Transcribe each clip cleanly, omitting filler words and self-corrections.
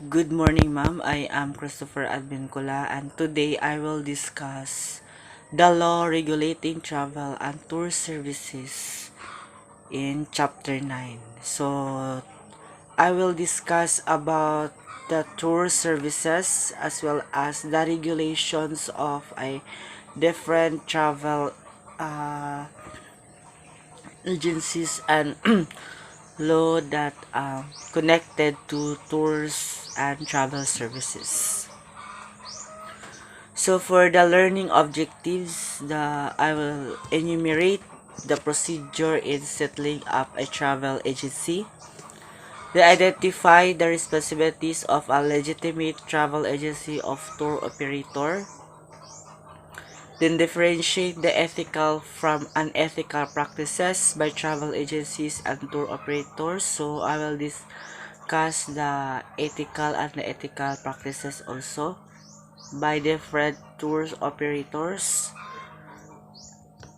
Good morning, ma'am. I am Christopher Advincula, and today I will discuss the law regulating travel and tour services in Chapter 9. So, I will discuss about the tour services as well as the regulations of a different travel uh, agencies and law that connected to tours and travel services. So for the learning objectives, I will enumerate the procedure in setting up a travel agency. They identify the responsibilities of a legitimate travel agency of tour operator. Then differentiate the ethical from unethical practices by travel agencies and tour operators. So I will discuss the ethical and the ethical practices also by different tour operators,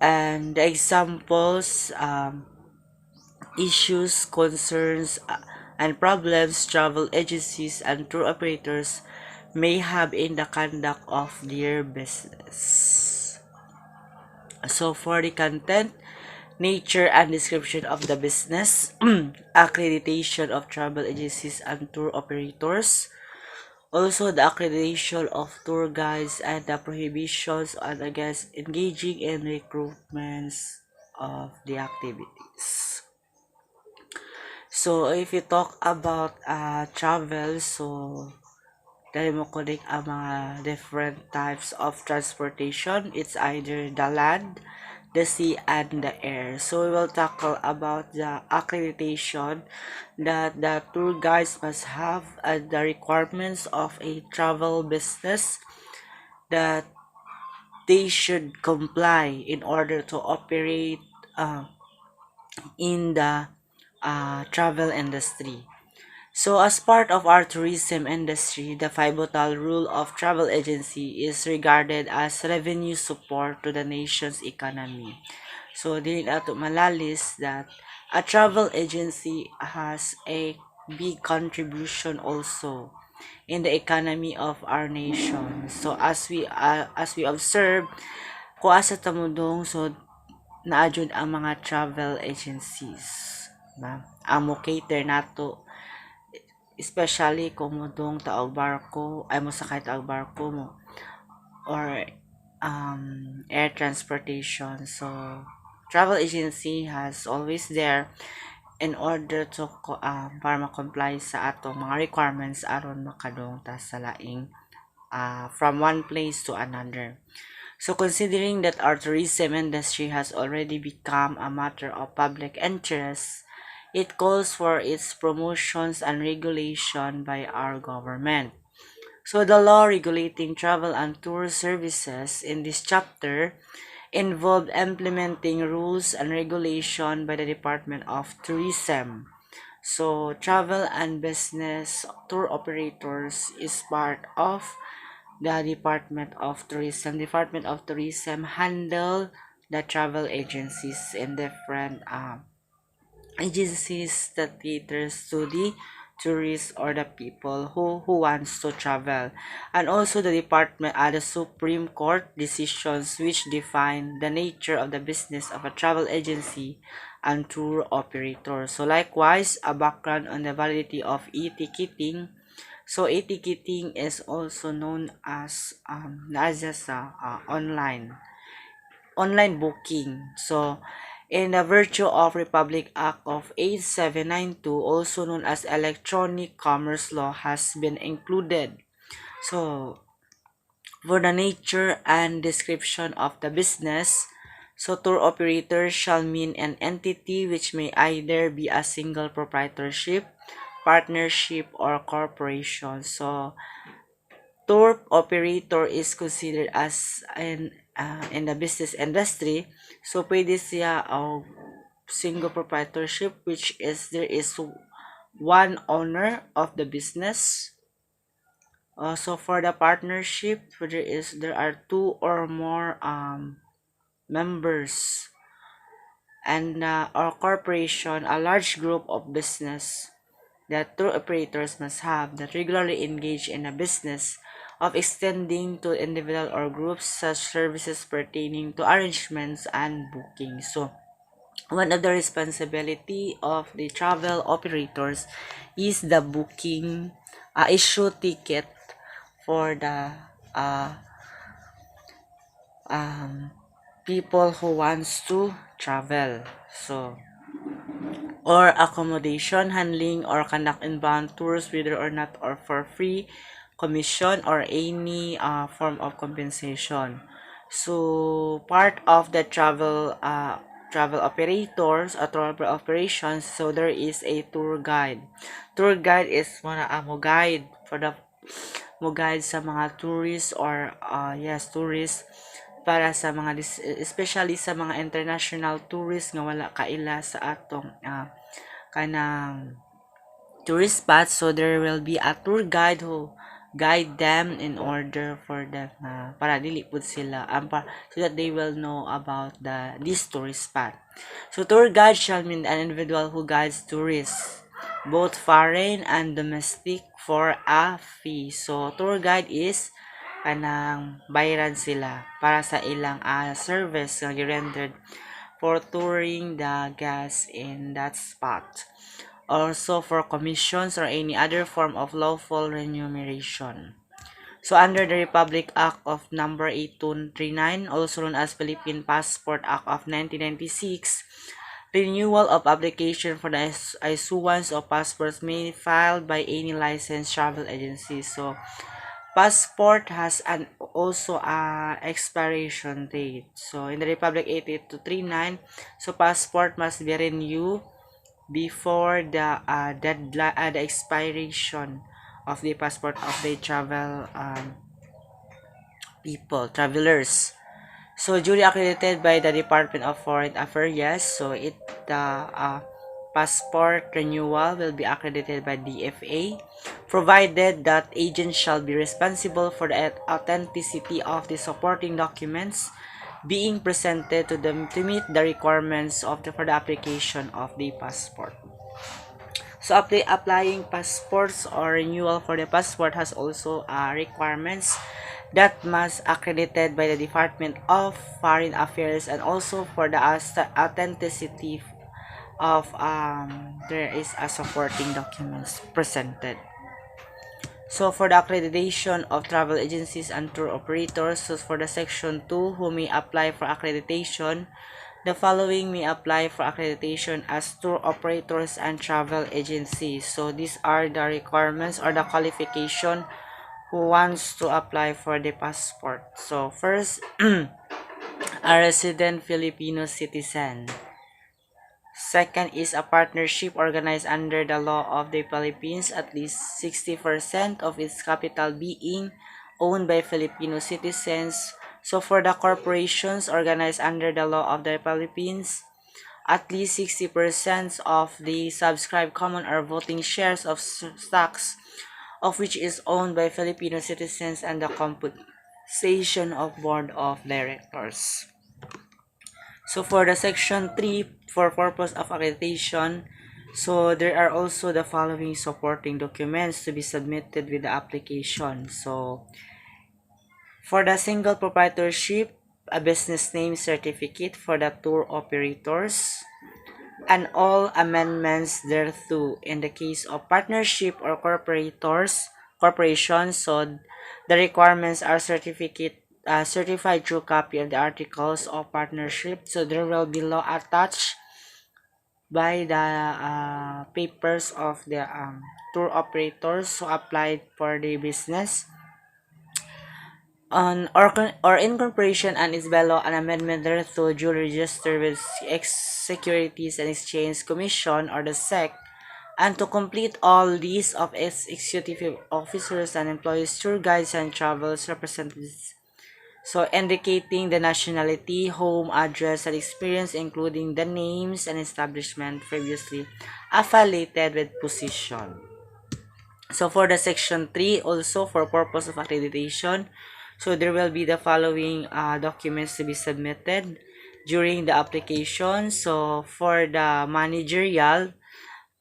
and the examples, issues, concerns, and problems travel agencies and tour operators may have in the conduct of their business. So for the content, nature and description of the business, accreditation of travel agencies and tour operators, also the accreditation of tour guides and the prohibitions on against engaging in recruitments of the activities. So if you talk about travel, so dahil mo connect ang mga different types of transportation. It's either the land, the sea, and the air. So we will tackle about the accreditation that the tour guides must have and the requirements of a travel business that they should comply in order to operate in the travel industry. So, as part of our tourism industry, the pivotal role of travel agency is regarded as revenue support to the nation's economy. So, din ato malalis that a travel agency has a big contribution also in the economy of our nation. So, as we observe, kung asa tamudong so naadjud ang mga travel agencies, ba? Ang mo cater nato especially kung modong taog barko ay mo sakay taog barko mo or air transportation. So travel agency has always there in order to para ma-comply sa atong mga requirements aron makadong ta sa laing from one place to another. So considering that our tourism industry has already become a matter of public interest, it calls for its promotions and regulation by our government. So the law regulating travel and tour services in this chapter involved implementing rules and regulation by the Department of Tourism. So travel and business tour operators is part of the Department of Tourism. Department of Tourism handle the travel agencies in different agencies that caters to the tourists or the people who wants to travel, and also the department the Supreme Court decisions which define the nature of the business of a travel agency and tour operator. So likewise, a background on the validity of e-ticketing. So e-ticketing is also known as online booking. So in the virtue of Republic Act of 8792, also known as Electronic Commerce Law, has been included. So for the nature and description of the business, so tour operator shall mean an entity which may either be a single proprietorship, partnership, or corporation. So tour operator is considered as in the business industry. So pwede siya single proprietorship, which is there is one owner of the business. So for the partnership, there are two or more members, and or corporation, a large group of business that tour operators must have that regularly engage in a business of extending to individual or groups such services pertaining to arrangements and booking. So, one of the responsibility of the travel operators is the booking, issue ticket for the uh, um, people who wants to travel. So, or accommodation, handling, or conduct inbound tours, whether or not or for free, commission, or any form of compensation. So part of the travel operators or travel operations, so there is a tour guide. Tour guide is mga mo guide for the mo guide sa mga tourists or yes, tourists para sa mga especially sa mga international tourists nga wala kaila sa atong kanang tourist spots. So there will be a tour guide who guide them in order for them para dili pud sila so that they will know about this tourist spot. So tour guide shall mean an individual who guides tourists, both foreign and domestic, for a fee. So tour guide is kanang bayaran sila para sa ilang service nga gi-rendered for touring the guests in that spot. Also for commissions or any other form of lawful remuneration. So under the Republic Act of number 8239, also known as Philippine Passport Act of 1996, renewal of application for the issuance of passports may be filed by any licensed travel agency. So passport has an also a expiration date. So in the Republic 8239, so passport must be renewed before the expiration of the passport of the travelers. So duly accredited by the Department of Foreign Affairs. So the passport renewal will be accredited by DFA, provided that agents shall be responsible for the authenticity of the supporting documents being presented to them to meet the requirements of for the application of the passport. So applying passports or renewal for the passport has also requirements that must accredited by the Department of Foreign Affairs, and also for the authenticity of there is a supporting documents presented. So for the accreditation of travel agencies and tour operators, so for the section 2, who may apply for accreditation, the following may apply for accreditation as tour operators and travel agencies. So these are the requirements or the qualification who wants to apply for the passport. So first, a resident Filipino citizen. Second is a partnership organized under the law of the Philippines, at least 60% of its capital being owned by Filipino citizens. So for the corporations organized under the law of the Philippines, at least 60% of the subscribed common or voting shares of stocks of which is owned by Filipino citizens, and the compensation of board of directors. So for the section 3, for purpose of accreditation, so there are also the following supporting documents to be submitted with the application. So for the single proprietorship, a business name certificate for the tour operators, and all amendments thereto. In the case of partnership or corporations, so the requirements are certified true copy of the articles of partnership. So there will be law attached by the papers of the tour operators who applied for the business on or incorporation and is below an amendment thereto duly registered with Securities and Exchange Commission or the SEC, and to complete all these of its executive officers and employees, tour guides and travels representatives. So indicating the nationality, home address, and experience, including the names and establishment previously affiliated with position. So for the section 3, also for purpose of accreditation, so there will be the following documents to be submitted during the application. So for the managerial,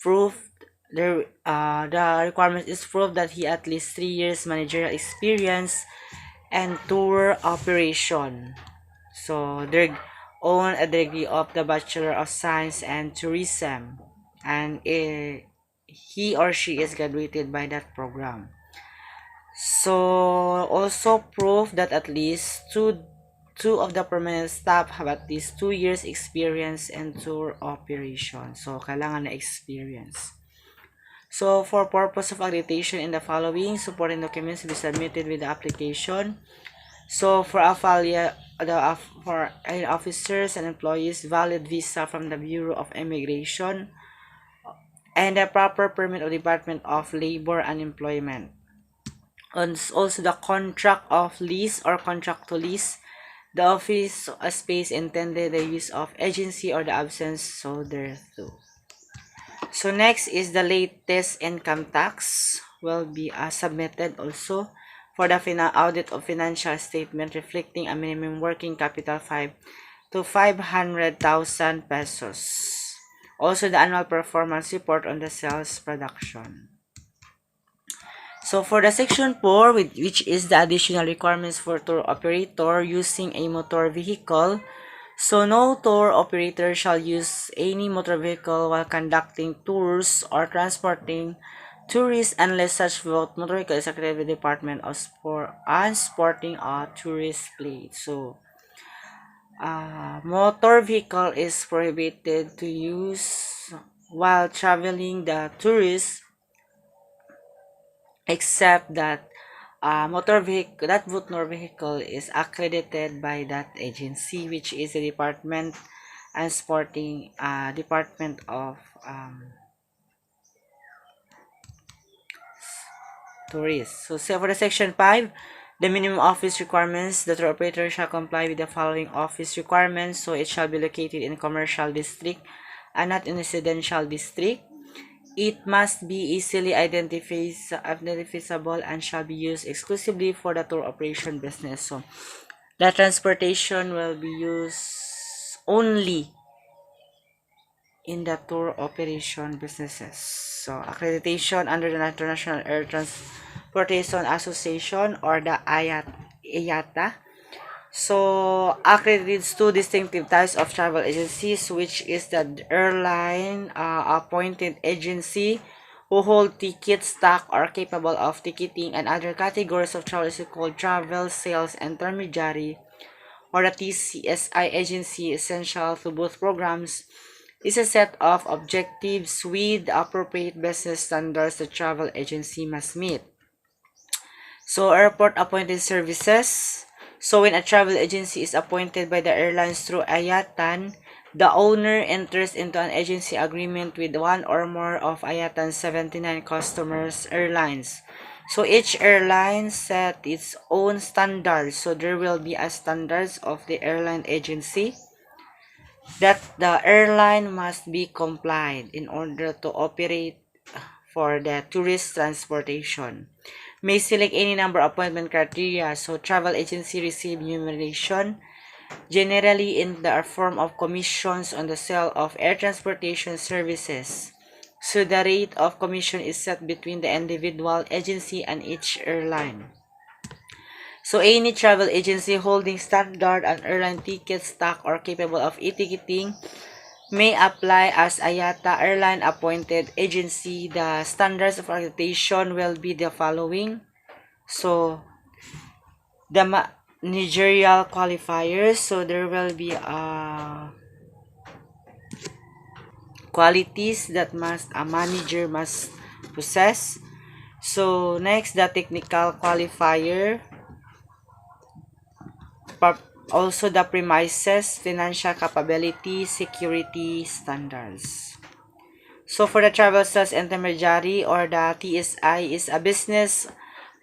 proof the requirement is proof that he at least 3 years managerial experience and tour operation. So they own a degree of the Bachelor of Science and Tourism, and he or she is graduated by that program. So also proof that at least two of the permanent staff have at least 2 years experience in tour operation. So kailangan na experience. So for purpose of accreditation in the following supporting documents to be submitted with the application. So for for officers and employees, valid visa from the Bureau of Immigration and a proper permit of Department of Labor and Employment. And also the contract of lease or contract to lease, the office space intended, the use of agency or the absence so thereto. So next is the latest income tax will be submitted also for the audit of financial statement reflecting a minimum working capital 5 to 500,000 pesos. Also the annual performance report on the sales production. So for the section 4, which is the additional requirements for tour operator using a motor vehicle, so no tour operator shall use any motor vehicle while conducting tours or transporting tourists unless such motor vehicle is accredited with the Department of Sport and sporting a tourist plate. So motor vehicle is prohibited to use while traveling the tourist except that motor vehicle is accredited by that agency, which is the Department and Sporting Department of Tourists. So for the section 5, the minimum office requirements, the tour operator shall comply with the following office requirements. So it shall be located in a commercial district and not in a residential district. It must be easily identifiable and shall be used exclusively for the tour operation business. So the transportation will be used only in the tour operation businesses. So accreditation under the International Air Transportation Association or the IATA. So accredits two distinctive types of travel agencies, which is the airline appointed agency who hold ticket stock or capable of ticketing, and other categories of travel is called travel sales intermediary or the TCSI agency. Essential to both programs is a set of objectives with appropriate business standards the travel agency must meet. So airport appointed services. So when a travel agency is appointed by the airlines through IATAN, the owner enters into an agency agreement with one or more of IATAN's 79 customers airlines. So each airline set its own standards. So there will be a standards of the airline agency that the airline must be complied in order to operate for the tourist transportation. May select any number of appointment criteria. So travel agency receive remuneration generally in the form of commissions on the sale of air transportation services. So the rate of commission is set between the individual agency and each airline. So any travel agency holding standard and airline ticket stock or capable of e-ticketing may apply as IATA airline appointed agency. The standards of accreditation will be the following. So the managerial qualifiers. So there will be qualities that a manager must possess. So next, the technical qualifier. Also the premises, financial capability, security standards. So for the travel sales intermediary or the TSI is a business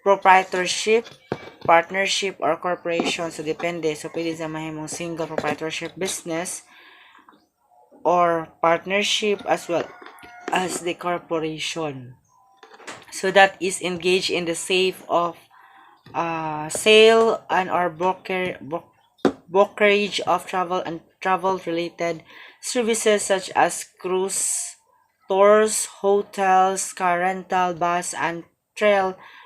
proprietorship, partnership, or corporation. So depende. So pwede sa mahimong single proprietorship business or partnership as well as the corporation. So that is engaged in the sale and or brokerage of travel and travel related services such as cruise, tours, hotels, car rental, bus, and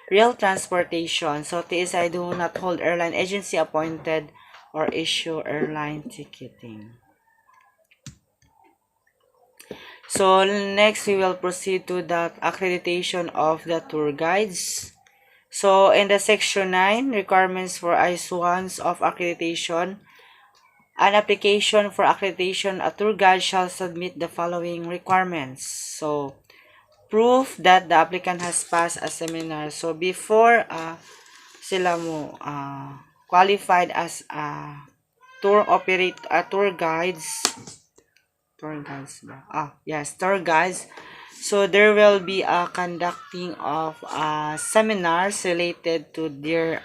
rail transportation. So TSI do not hold airline agency appointed or issue airline ticketing. So next we will proceed to the accreditation of the tour guides. So in the section 9, requirements for issuance of accreditation, an application for accreditation, a tour guide shall submit the following requirements. So proof that the applicant has passed a seminar. So before sila mo qualified as a tour guides ba? Yes, tour guides. So there will be a conducting of seminars related to their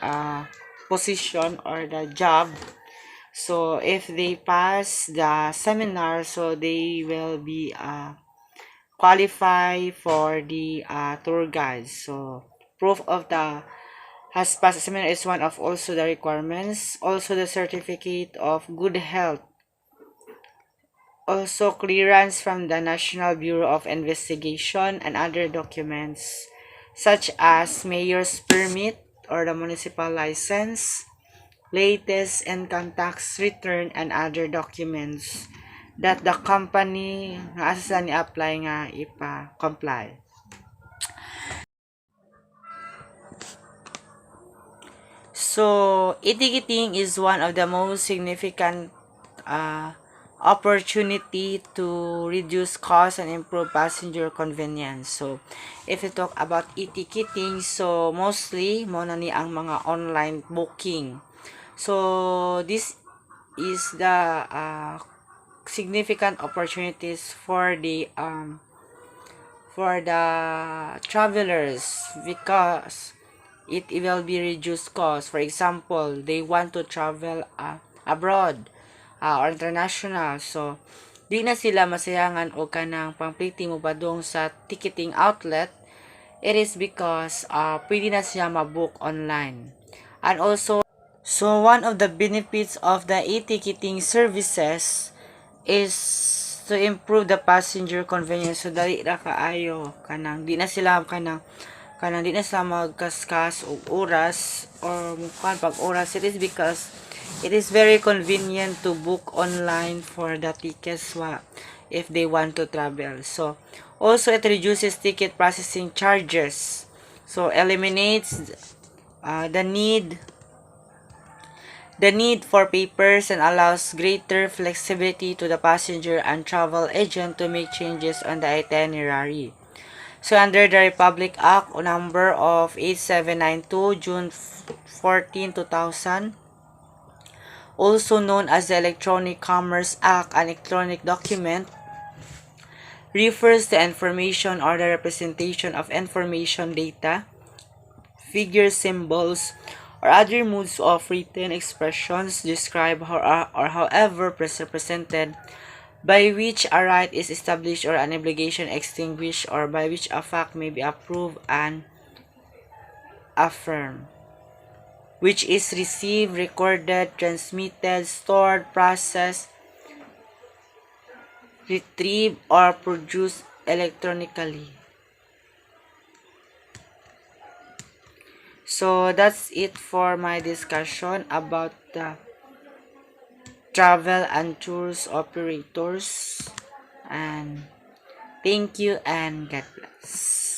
position or the job. So if they pass the seminar, so they will be qualify for the tour guides. So proof of the has passed the seminar is one of also the requirements. Also the certificate of good health. Also clearance from the National Bureau of Investigation and other documents such as mayor's permit or the municipal license, latest income tax return, and other documents that the company nga asa ni apply nga ipa-comply. So, e-ticketing is one of the most significant opportunity to reduce cost and improve passenger convenience. So, if you talk about e-ticketing, so mostly mo na ni ang mga online booking. So, this is the significant opportunities for the travelers because it will be reduced cost. For example, they want to travel abroad or international. So, di na sila masayangan o kanang pangpliti mo padung sa ticketing outlet. It is because pwede na siya mabook online. And also, so one of the benefits of the e-ticketing services is to improve the passenger convenience. So dali ra kaayo kanang di na sila kanang di na sila magkaskas og oras or mukan pag oras. It is because it is very convenient to book online for the tickets if they want to travel. So also it reduces ticket processing charges. So eliminates the need for papers and allows greater flexibility to the passenger and travel agent to make changes on the itinerary. So under the Republic Act number of 8792 June 14, 2000, also known as the Electronic Commerce Act, an electronic document refers to information or the representation of information, data, figures, symbols, or other modes of written expressions described or however represented by which a right is established or an obligation extinguished or by which a fact may be approved and affirmed, which is received, recorded, transmitted, stored, processed, retrieved, or produced electronically. So that's it for my discussion about the travel and tours operators, and thank you and God bless.